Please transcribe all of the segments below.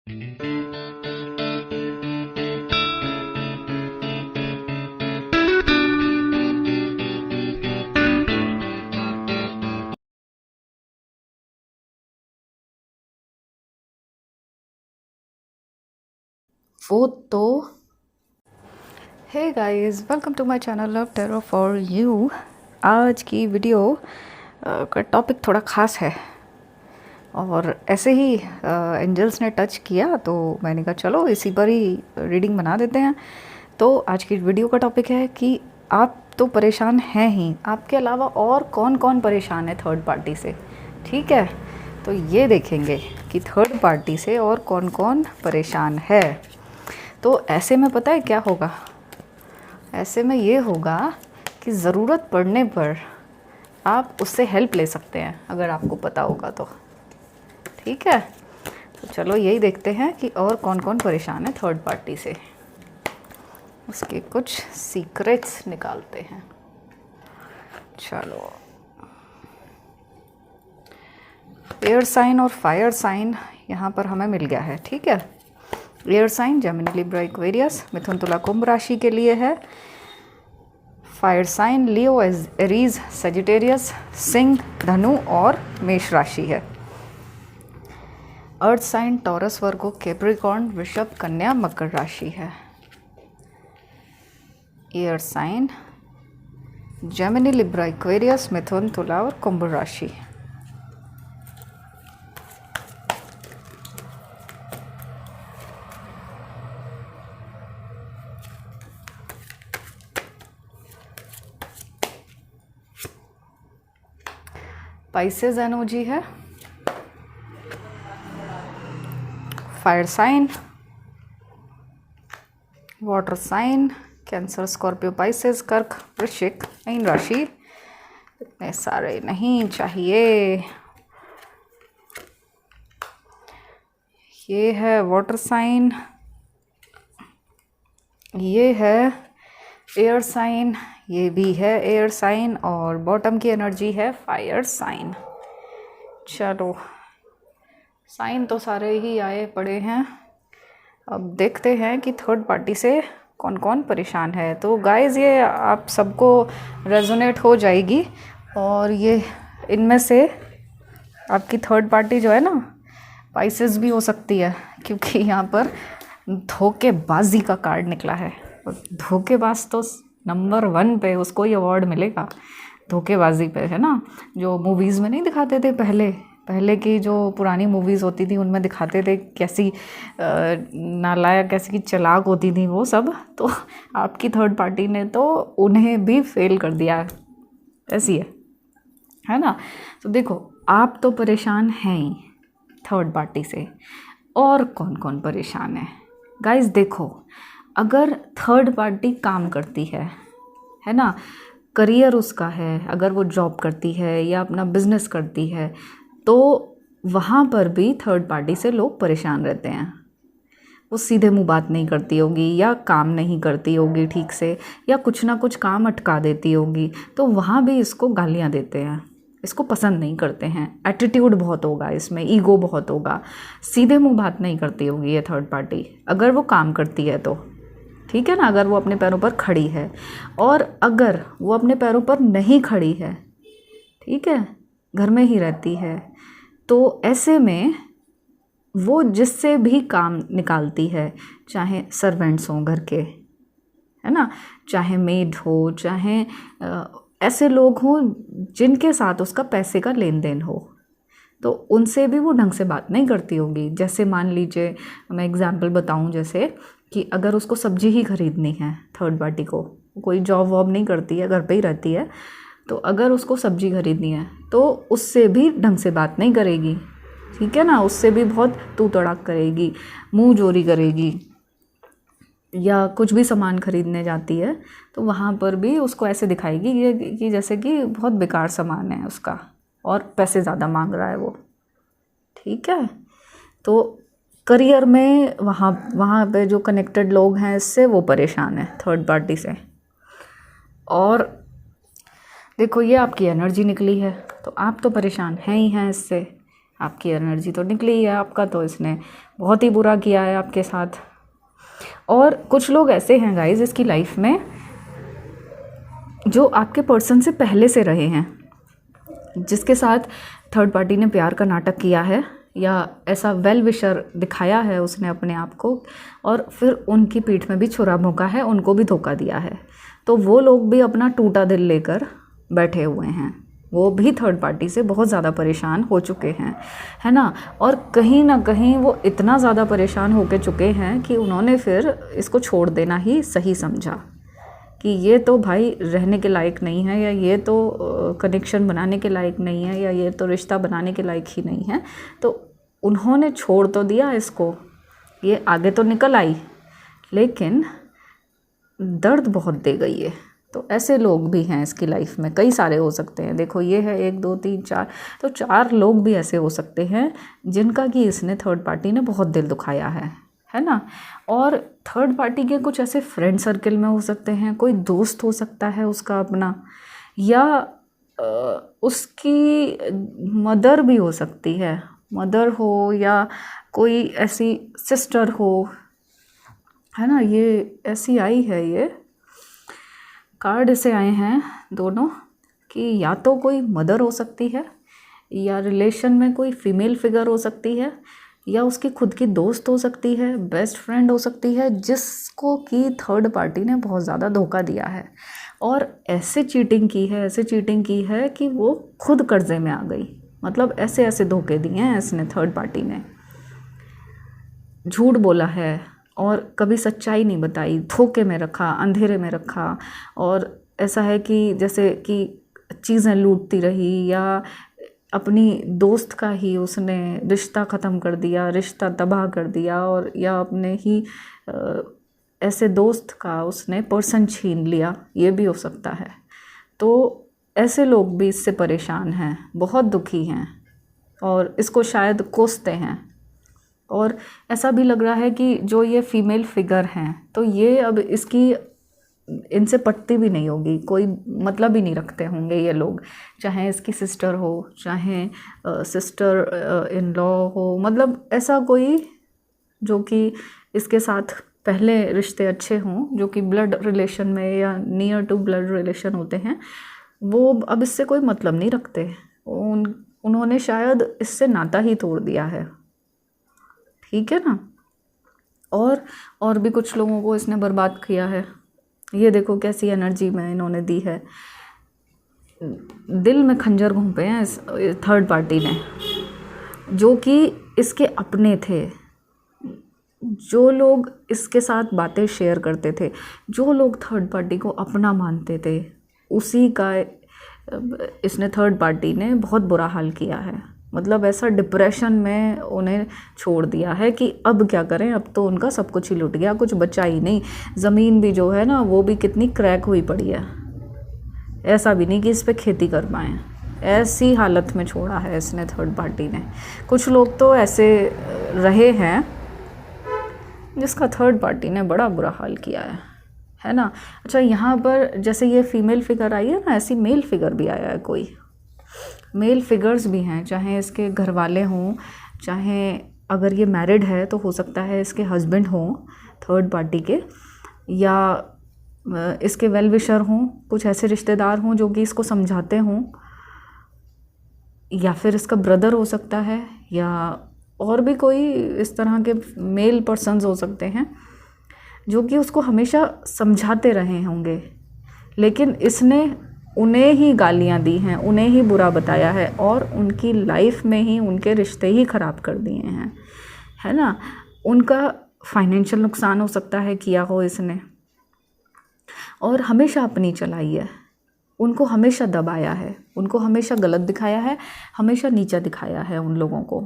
वो तो hey guys, welcome to my channel love tarot for you. आज की वीडियो का टॉपिक थोड़ा ख़ास है और ऐसे ही एंजल्स ने टच किया तो मैंने कहा चलो इसी पर ही रीडिंग बना देते हैं। तो आज की वीडियो का टॉपिक है कि आप तो परेशान हैं ही, आपके अलावा और कौन कौन परेशान है थर्ड पार्टी से। ठीक है, तो ये देखेंगे कि थर्ड पार्टी से और कौन कौन परेशान है। तो ऐसे में पता है क्या होगा, ऐसे में ये होगा कि ज़रूरत पड़ने पर आप उससे हेल्प ले सकते हैं, अगर आपको पता होगा तो। ठीक है, तो चलो यही देखते हैं कि और कौन कौन परेशान है थर्ड पार्टी से, उसके कुछ सीक्रेट्स निकालते हैं। चलो, एयर साइन और फायर साइन यहाँ पर हमें मिल गया है। ठीक है, air sign Gemini Libra Aquarius Mithun Tula Kumbh राशि के लिए है। Fire sign Leo Aries Sagittarius Singh Dhanu और मेष राशि है। Earth sign Taurus Virgo Capricorn Vrishabh Kanya Makar राशि है। Air sign Gemini Libra Aquarius Mithun Tula और कुंभ राशि। पाइसेस एनर्जी है। Fire sign, water sign Cancer Scorpio Pisces कर्क वृश्चिक मीन राशि। इतने सारे नहीं चाहिए। ये है वाटर साइन, ये है एयर साइन, ये भी है एयर साइन और बॉटम की एनर्जी है फायर साइन। चलो, साइन तो सारे ही आए पड़े हैं। अब देखते हैं कि थर्ड पार्टी से कौन कौन परेशान है। तो गाइस, ये आप सबको रेजोनेट हो जाएगी और ये इनमें से आपकी थर्ड पार्टी जो है ना, पाइसेस भी हो सकती है, क्योंकि यहाँ पर धोखेबाजी का कार्ड निकला है। और धोखेबाज तो नंबर 1 पे उसको ही अवार्ड मिलेगा, धोखेबाजी पे, है ना। जो मूवीज़ में नहीं दिखाते थे पहले की जो पुरानी मूवीज़ होती थी, उनमें दिखाते थे कैसी नालायक, कैसी की चालाक होती थी वो सब। तो आपकी थर्ड पार्टी ने तो उन्हें भी फेल कर दिया है, ऐसी है ना। तो देखो, आप तो परेशान हैं ही थर्ड पार्टी से, और कौन कौन परेशान है गाइस। देखो, अगर थर्ड पार्टी काम करती है ना, करियर उसका है, अगर वो जॉब करती है या अपना बिजनेस करती है, तो वहाँ पर भी थर्ड पार्टी से लोग परेशान रहते हैं। वो सीधे मुंह बात नहीं करती होगी, या काम नहीं करती होगी ठीक से, या कुछ ना कुछ काम अटका देती होगी, तो वहाँ भी इसको गालियाँ देते हैं, इसको पसंद नहीं करते हैं। एटीट्यूड बहुत होगा इसमें, ईगो बहुत होगा, सीधे मुंह बात नहीं करती होगी ये थर्ड पार्टी, अगर वो काम करती है तो। ठीक है ना, अगर वो अपने पैरों पर खड़ी है। और अगर वो अपने पैरों पर नहीं खड़ी है, ठीक है, घर में ही रहती है, तो ऐसे में वो जिससे भी काम निकालती है, चाहे सर्वेंट्स हों घर के, है ना, चाहे मेड हो, चाहे ऐसे लोग हों जिनके साथ उसका पैसे का लेन देन हो, तो उनसे भी वो ढंग से बात नहीं करती होगी। जैसे मान लीजिए, मैं एग्जांपल बताऊं, जैसे कि अगर उसको सब्जी ही खरीदनी है थर्ड पार्टी को, कोई जॉब वॉब नहीं करती है, घर पे ही रहती है, तो अगर उसको सब्जी खरीदनी है तो उससे भी ढंग से बात नहीं करेगी। ठीक है ना, उससे भी बहुत तू तड़ाक करेगी, मुंह जोरी करेगी। या कुछ भी सामान खरीदने जाती है तो वहाँ पर भी उसको ऐसे दिखाएगी कि जैसे कि बहुत बेकार सामान है उसका और पैसे ज़्यादा मांग रहा है वो। ठीक है, तो करियर में वहाँ पे जो कनेक्टेड लोग हैं इससे वो परेशान है थर्ड पार्टी से। और देखो, ये आपकी एनर्जी निकली है, तो आप तो परेशान हैं ही हैं इससे, आपकी एनर्जी तो निकली है, आपका तो इसने बहुत ही बुरा किया है आपके साथ। और कुछ लोग ऐसे हैं गाइस इसकी लाइफ में जो आपके पर्सन से पहले से रहे हैं, जिसके साथ थर्ड पार्टी ने प्यार का नाटक किया है या ऐसा वेल विशर दिखाया है उसने अपने आप को, और फिर उनकी पीठ में भी छुरा भोंका है, उनको भी धोखा दिया है। तो वो लोग भी अपना टूटा दिल लेकर बैठे हुए हैं, वो भी थर्ड पार्टी से बहुत ज़्यादा परेशान हो चुके हैं, है ना। और कहीं ना कहीं वो इतना ज़्यादा परेशान होकर चुके हैं कि उन्होंने फिर इसको छोड़ देना ही सही समझा कि ये तो भाई रहने के लायक नहीं है, या ये तो कनेक्शन बनाने के लायक नहीं है, या ये तो रिश्ता बनाने के लायक ही नहीं है। तो उन्होंने छोड़ तो दिया इसको, ये आगे तो निकल आई, लेकिन दर्द बहुत दे गई है। तो ऐसे लोग भी हैं इसकी लाइफ में, कई सारे हो सकते हैं। देखो ये है 1 2 3 4, तो 4 लोग भी ऐसे हो सकते हैं जिनका कि इसने थर्ड पार्टी ने बहुत दिल दुखाया है ना। और थर्ड पार्टी के कुछ ऐसे फ्रेंड सर्कल में हो सकते हैं, कोई दोस्त हो सकता है उसका अपना, या उसकी मदर भी हो सकती है, मदर हो या कोई ऐसी सिस्टर हो, है ना। ये ऐसी आई है, ये कार्ड ऐसे आए हैं दोनों कि या तो कोई मदर हो सकती है, या रिलेशन में कोई फीमेल फिगर हो सकती है, या उसकी खुद की दोस्त हो सकती है, बेस्ट फ्रेंड हो सकती है, जिसको कि थर्ड पार्टी ने बहुत ज़्यादा धोखा दिया है और ऐसे चीटिंग की है कि वो खुद कर्जे में आ गई। मतलब ऐसे ऐसे धोखे दिए हैं इसने, थर्ड पार्टी ने झूठ बोला है और कभी सच्चाई नहीं बताई, धोखे में रखा, अंधेरे में रखा। और ऐसा है कि जैसे कि चीज़ें लूटती रही, या अपनी दोस्त का ही उसने रिश्ता ख़त्म कर दिया, रिश्ता तबाह कर दिया, और या अपने ही ऐसे दोस्त का उसने पर्सन छीन लिया, ये भी हो सकता है। तो ऐसे लोग भी इससे परेशान हैं, बहुत दुखी हैं और इसको शायद कोसते हैं। और ऐसा भी लग रहा है कि जो ये फीमेल फिगर हैं तो ये अब इसकी इनसे पटती भी नहीं होगी, कोई मतलब ही नहीं रखते होंगे ये लोग, चाहे इसकी सिस्टर हो, चाहे सिस्टर इन लॉ हो, मतलब ऐसा कोई जो कि इसके साथ पहले रिश्ते अच्छे हों, जो कि ब्लड रिलेशन में या नियर टू ब्लड रिलेशन होते हैं, वो अब इससे कोई मतलब नहीं रखते। उन्होंने शायद इससे नाता ही तोड़ दिया है, ठीक है ना। और भी कुछ लोगों को इसने बर्बाद किया है। ये देखो कैसी एनर्जी में इन्होंने दी है, दिल में खंजर घोंपे हैं इस थर्ड पार्टी ने, जो कि इसके अपने थे, जो लोग इसके साथ बातें शेयर करते थे, जो लोग थर्ड पार्टी को अपना मानते थे, उसी का इसने थर्ड पार्टी ने बहुत बुरा हाल किया है। मतलब ऐसा डिप्रेशन में उन्हें छोड़ दिया है कि अब क्या करें, अब तो उनका सब कुछ ही लुट गया, कुछ बचा ही नहीं। ज़मीन भी जो है ना वो भी कितनी क्रैक हुई पड़ी है, ऐसा भी नहीं कि इस पे खेती कर पाएँ, ऐसी हालत में छोड़ा है इसने थर्ड पार्टी ने। कुछ लोग तो ऐसे रहे हैं जिसका थर्ड पार्टी ने बड़ा बुरा हाल किया है ना। अच्छा, यहाँ पर जैसे ये फीमेल फिगर आई है ना, ऐसी मेल फिगर भी आया है, कोई मेल फिगर्स भी हैं, चाहे इसके घर वाले हों, चाहे अगर ये मैरिड है तो हो सकता है इसके हस्बैंड हों थर्ड पार्टी के, या इसके वेल विशर हों, कुछ ऐसे रिश्तेदार हों जो कि इसको समझाते हों, या फिर इसका ब्रदर हो सकता है, या और भी कोई इस तरह के मेल पर्सन्स हो सकते हैं जो कि उसको हमेशा समझाते रहे होंगे, लेकिन इसने उन्हें ही गालियां दी हैं, उन्हें ही बुरा बताया है और उनकी लाइफ में ही उनके रिश्ते ही ख़राब कर दिए हैं, है ना। उनका फाइनेंशियल नुकसान हो सकता है किया हो इसने, और हमेशा अपनी चलाई है, उनको हमेशा दबाया है, उनको हमेशा गलत दिखाया है, हमेशा नीचा दिखाया है उन लोगों को,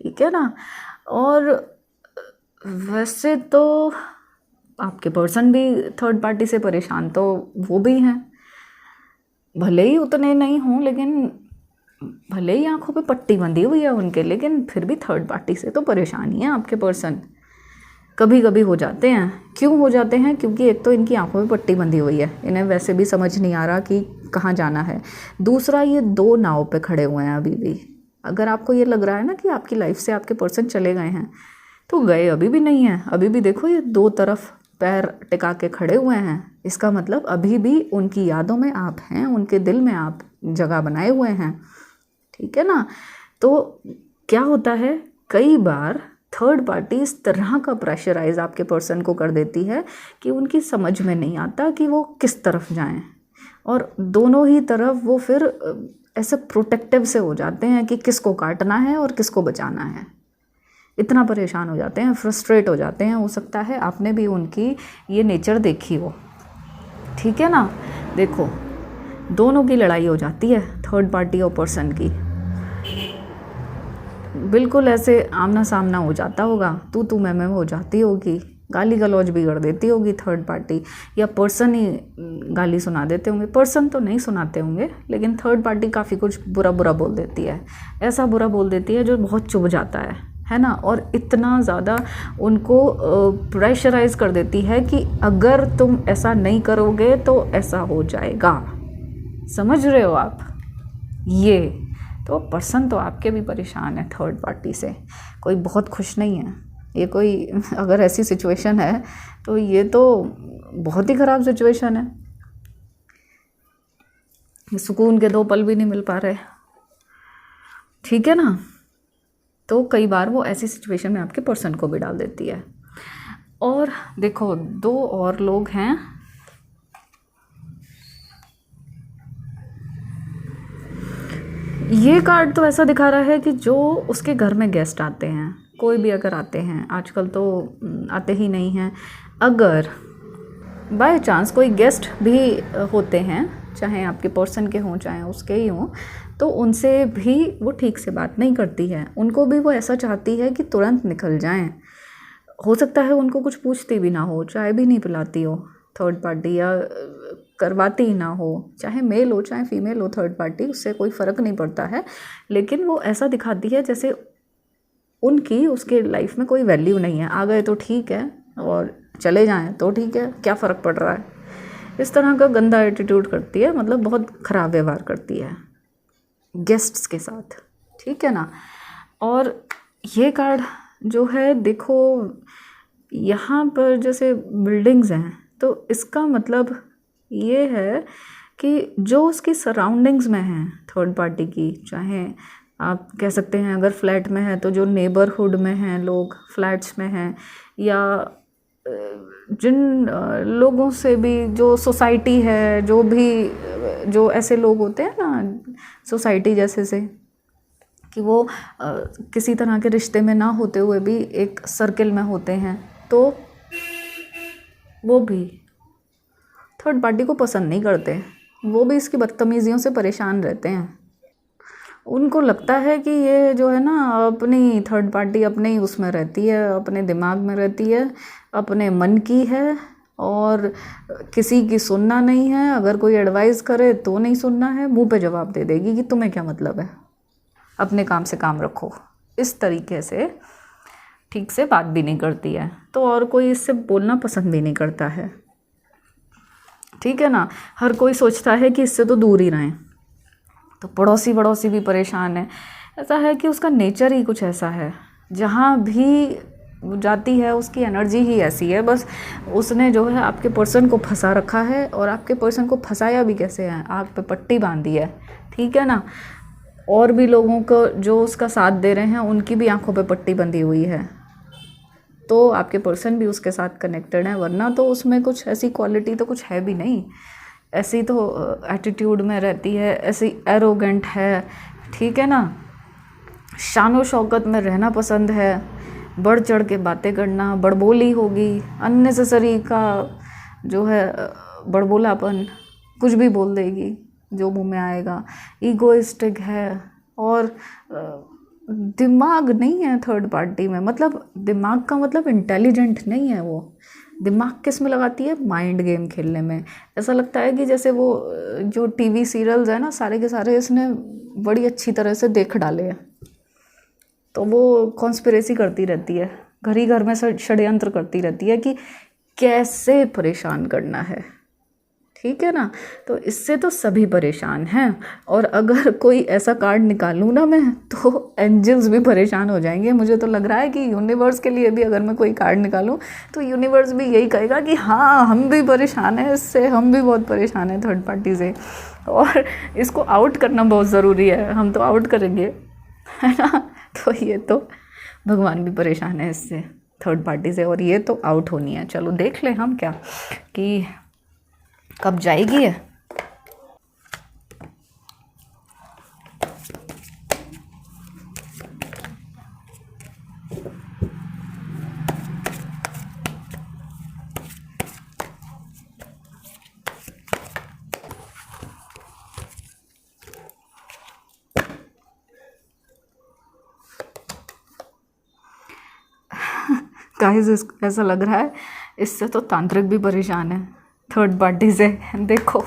ठीक है ना। और वैसे तो आपके पर्सन भी थर्ड पार्टी से परेशान तो वो भी हैं, भले ही उतने नहीं हों, लेकिन भले ही आंखों पे पट्टी बंधी हुई है उनके, लेकिन फिर भी थर्ड पार्टी से तो परेशान ही है आपके पर्सन। कभी कभी हो जाते हैं, क्यों हो जाते हैं, क्योंकि एक तो इनकी आंखों में पट्टी बंधी हुई है, इन्हें वैसे भी समझ नहीं आ रहा कि कहाँ जाना है। दूसरा, ये 2 नाव पे खड़े हुए हैं अभी भी, अगर आपको ये लग रहा है ना कि आपकी लाइफ से आपके पर्सन चले गए हैं, तो गए अभी भी नहीं हैं। अभी भी देखो ये दो तरफ पैर टिका के खड़े हुए हैं। इसका मतलब अभी भी उनकी यादों में आप हैं, उनके दिल में आप जगह बनाए हुए हैं। ठीक है ना। तो क्या होता है, कई बार थर्ड पार्टी इस तरह का प्रेशराइज आपके पर्सन को कर देती है कि उनकी समझ में नहीं आता कि वो किस तरफ जाएं, और दोनों ही तरफ वो फिर ऐसे प्रोटेक्टिव से हो जाते हैं कि किसको काटना है और किसको बचाना है। इतना परेशान हो जाते हैं, फ्रस्ट्रेट हो जाते हैं। हो सकता है आपने भी उनकी ये नेचर देखी हो। ठीक है ना। देखो दोनों की लड़ाई हो जाती है, थर्ड पार्टी और पर्सन की। बिल्कुल ऐसे आमना सामना हो जाता होगा, तू मैं हो जाती होगी, गाली गलौज भी कर देती होगी थर्ड पार्टी, या पर्सन ही गाली सुना देते होंगे। पर्सन तो नहीं सुनाते होंगे, लेकिन थर्ड पार्टी काफ़ी कुछ बुरा बुरा बोल देती है। ऐसा बुरा बोल देती है जो बहुत चुभ जाता है ना। और इतना ज़्यादा उनको प्रेशराइज कर देती है कि अगर तुम ऐसा नहीं करोगे तो ऐसा हो जाएगा। समझ रहे हो आप ये? तो पर्सन तो आपके भी परेशान है थर्ड पार्टी से, कोई बहुत खुश नहीं है ये। कोई अगर ऐसी सिचुएशन है तो ये तो बहुत ही ख़राब सिचुएशन है। सुकून के 2 पल भी नहीं मिल पा रहे। ठीक है ना। तो कई बार वो ऐसी सिचुएशन में आपके पर्सन को भी डाल देती है। और देखो 2 और लोग हैं। ये कार्ड तो ऐसा दिखा रहा है कि जो उसके घर में गेस्ट आते हैं, कोई भी अगर आते हैं, आजकल तो आते ही नहीं हैं, अगर बाय चांस कोई गेस्ट भी होते हैं, चाहे आपके पर्सन के हों चाहे उसके ही हों, तो उनसे भी वो ठीक से बात नहीं करती है। उनको भी वो ऐसा चाहती है कि तुरंत निकल जाएं। हो सकता है उनको कुछ पूछती भी ना हो, चाय भी नहीं पिलाती हो थर्ड पार्टी, या करवाती ही ना हो, चाहे मेल हो चाहे फीमेल हो थर्ड पार्टी, उससे कोई फ़र्क नहीं पड़ता है। लेकिन वो ऐसा दिखाती है जैसे उनकी उसके लाइफ में कोई वैल्यू नहीं है। आ गए तो ठीक है और चले जाएं तो ठीक है, क्या फ़र्क पड़ रहा है। इस तरह का गंदा एटीट्यूड करती है, मतलब बहुत ख़राब व्यवहार करती है गेस्ट्स के साथ। ठीक है ना। और ये कार्ड जो है देखो, यहाँ पर जैसे बिल्डिंग्स हैं, तो इसका मतलब ये है कि जो उसकी सराउंडिंग्स में हैं थर्ड पार्टी की, चाहे आप कह सकते हैं अगर फ्लैट में है तो जो नेबरहुड में हैं लोग, फ्लैट्स में हैं, या जिन लोगों से भी जो सोसाइटी है, जो भी जो ऐसे लोग होते हैं ना सोसाइटी जैसे से, कि वो किसी तरह के रिश्ते में ना होते हुए भी एक सर्किल में होते हैं, तो वो भी थर्ड पार्टी को पसंद नहीं करते। वो भी इसकी बदतमीज़ियों से परेशान रहते हैं। उनको लगता है कि ये जो है ना अपनी थर्ड पार्टी अपने ही उसमें रहती है, अपने दिमाग में रहती है, अपने मन की है, और किसी की सुनना नहीं है। अगर कोई एडवाइस करे तो नहीं सुनना है, मुंह पे जवाब दे देगी कि तुम्हें क्या मतलब है, अपने काम से काम रखो। इस तरीके से ठीक से बात भी नहीं करती है, तो और कोई इससे बोलना पसंद भी नहीं करता है। ठीक है ना। हर कोई सोचता है कि इससे तो दूर ही रहें। तो पड़ोसी भी परेशान है। ऐसा है कि उसका नेचर ही कुछ ऐसा है, जहाँ भी जाती है उसकी एनर्जी ही ऐसी है। बस उसने जो है आपके पर्सन को फंसा रखा है, और आपके पर्सन को फंसाया भी कैसे है, आग पे पट्टी बांधी है। ठीक है ना। और भी लोगों को जो उसका साथ दे रहे हैं उनकी भी आंखों पे पट्टी बंधी हुई है, तो आपके पर्सन भी उसके साथ कनेक्टेड है। वरना तो उसमें कुछ ऐसी क्वालिटी तो कुछ है भी नहीं। ऐसी तो एटीट्यूड में रहती है, ऐसी एरोगेंट है। ठीक है ना। शानो शौकत में रहना पसंद है, बढ़ चढ़ के बातें करना, बड़बोली होगी, अननेसेसरी का जो है बड़बोलापन, कुछ भी बोल देगी जो मुंह में आएगा। ईगोइस्टिक है, और दिमाग नहीं है थर्ड पार्टी में। मतलब दिमाग का मतलब इंटेलिजेंट नहीं है। वो दिमाग किस में लगाती है, माइंड गेम खेलने में। ऐसा लगता है कि जैसे वो जो टीवी सीरियल्स है ना, सारे के सारे इसने बड़ी अच्छी तरह से देख डाले हैं, तो वो कॉन्स्पिरेसी करती रहती है, घर ही घर में षड्यंत्र करती रहती है कि कैसे परेशान करना है। ठीक है ना। तो इससे तो सभी परेशान हैं, और अगर कोई ऐसा कार्ड निकालूँ ना मैं, तो एंजल्स भी परेशान हो जाएंगे। मुझे तो लग रहा है कि यूनिवर्स के लिए भी अगर मैं कोई कार्ड निकालूँ तो यूनिवर्स भी यही कहेगा कि हाँ हम भी परेशान हैं इससे, हम भी बहुत परेशान हैं थर्ड पार्टी से, और इसको आउट करना बहुत ज़रूरी है, हम तो आउट करेंगे, है ना। तो ये तो भगवान भी परेशान है इससे, थर्ड पार्टी से, और ये तो आउट होनी है। चलो देख लें हम क्या कि कब जाएगी है। गाइस ऐसा लग रहा है इससे तो तांत्रिक भी परेशान है थर्ड पार्टी से, देखो,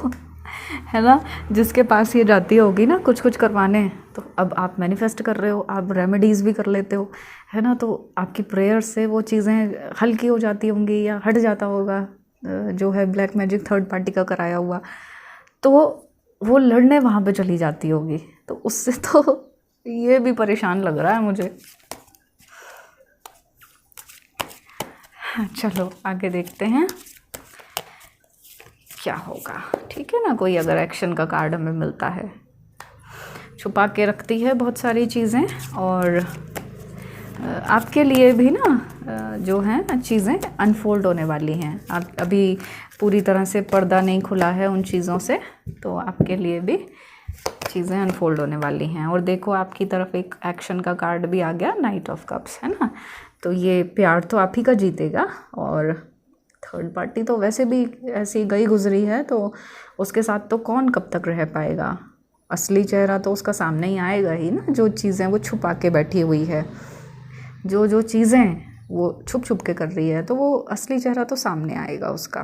है ना। जिसके पास ये जाती होगी ना कुछ कुछ करवाने, तो अब आप मैनिफेस्ट कर रहे हो, आप रेमेडीज़ भी कर लेते हो, है ना, तो आपकी प्रेयर से वो चीज़ें हल्की हो जाती होंगी या हट जाता होगा जो है ब्लैक मैजिक थर्ड पार्टी का कराया हुआ, तो वो लड़ने वहाँ पे चली जाती होगी। तो उससे तो ये भी परेशान लग रहा है मुझे। चलो आगे देखते हैं क्या होगा, ठीक है ना। कोई अगर एक्शन का कार्ड हमें मिलता है, छुपा के रखती है बहुत सारी चीज़ें, और आपके लिए भी ना जो हैं चीज़ें अनफोल्ड होने वाली हैं। आप अभी पूरी तरह से पर्दा नहीं खुला है उन चीज़ों से, तो आपके लिए भी चीज़ें अनफोल्ड होने वाली हैं। और देखो आपकी तरफ एक एक्शन का कार्ड भी आ गया, नाइट ऑफ कप्स, है ना। तो ये प्यार तो आप ही का जीतेगा, और थर्ड पार्टी तो वैसे भी ऐसी गई गुजरी है, तो उसके साथ तो कौन कब तक रह पाएगा। असली चेहरा तो उसका सामने ही आएगा ही ना, जो चीज़ें वो छुपा के बैठी हुई है, जो चीज़ें वो छुप छुप के कर रही है, तो वो असली चेहरा तो सामने आएगा उसका,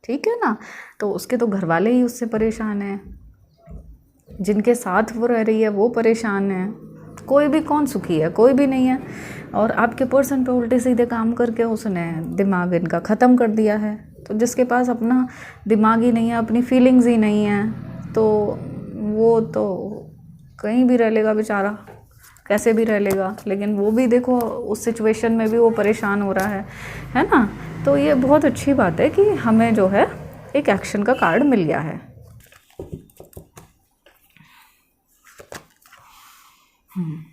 ठीक है ना। तो उसके तो घर वाले ही उससे परेशान हैं, जिनके साथ वो रह रही है वो परेशान है, कोई भी कौन सुखी है, कोई भी नहीं है। और आपके पर्सन पे उल्टे सीधे काम करके उसने दिमाग इनका ख़त्म कर दिया है। तो जिसके पास अपना दिमाग ही नहीं है, अपनी फीलिंग्स ही नहीं है, तो वो तो कहीं भी रह लेगा बेचारा, कैसे भी रह लेगा। लेकिन वो भी देखो उस सिचुएशन में भी वो परेशान हो रहा है ना। तो ये बहुत अच्छी बात है कि हमें जो है एक एक्शन का कार्ड मिल गया है।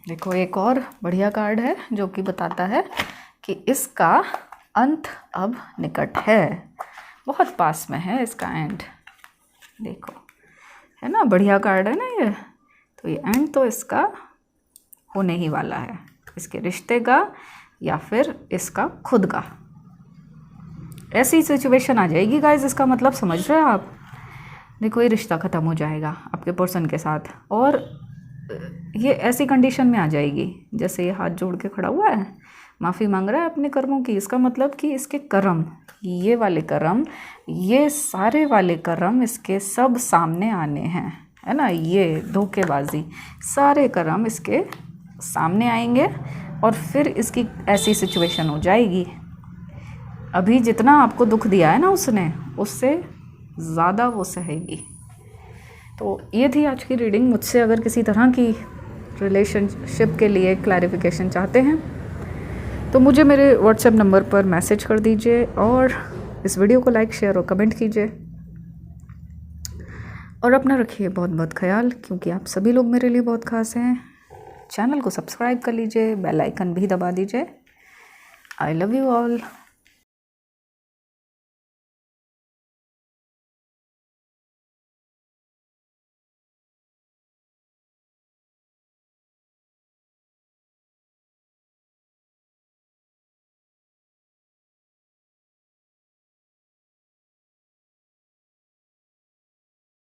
देखो एक और बढ़िया कार्ड है जो कि बताता है कि इसका अंत अब निकट है, बहुत पास में है इसका एंड। देखो, है ना, बढ़िया कार्ड है ना ये। तो ये एंड तो इसका होने ही वाला है, इसके रिश्ते का या फिर इसका खुद का। ऐसी सिचुएशन आ जाएगी गाइस, इसका मतलब समझ रहे हो आप। देखो ये रिश्ता ख़त्म हो जाएगा आपके पर्सन के साथ, और ये ऐसी कंडीशन में आ जाएगी जैसे ये हाथ जोड़ के खड़ा हुआ है, माफ़ी मांग रहा है अपने कर्मों की। इसका मतलब कि इसके कर्म, ये वाले कर्म, ये सारे वाले कर्म इसके सब सामने आने हैं, है ना। ये धोखेबाजी सारे कर्म इसके सामने आएंगे, और फिर इसकी ऐसी सिचुएशन हो जाएगी, अभी जितना आपको दुख दिया है ना उसने, उससे ज़्यादा वो सहेगी। तो ये थी आज की रीडिंग। मुझसे अगर किसी तरह की रिलेशनशिप के लिए क्लैरिफिकेशन चाहते हैं तो मुझे मेरे व्हाट्सएप नंबर पर मैसेज कर दीजिए, और इस वीडियो को लाइक, शेयर और कमेंट कीजिए, और अपना रखिए बहुत बहुत ख्याल, क्योंकि आप सभी लोग मेरे लिए बहुत खास हैं। चैनल को सब्सक्राइब कर लीजिए, बेल आइकन भी दबा दीजिए। I love you all.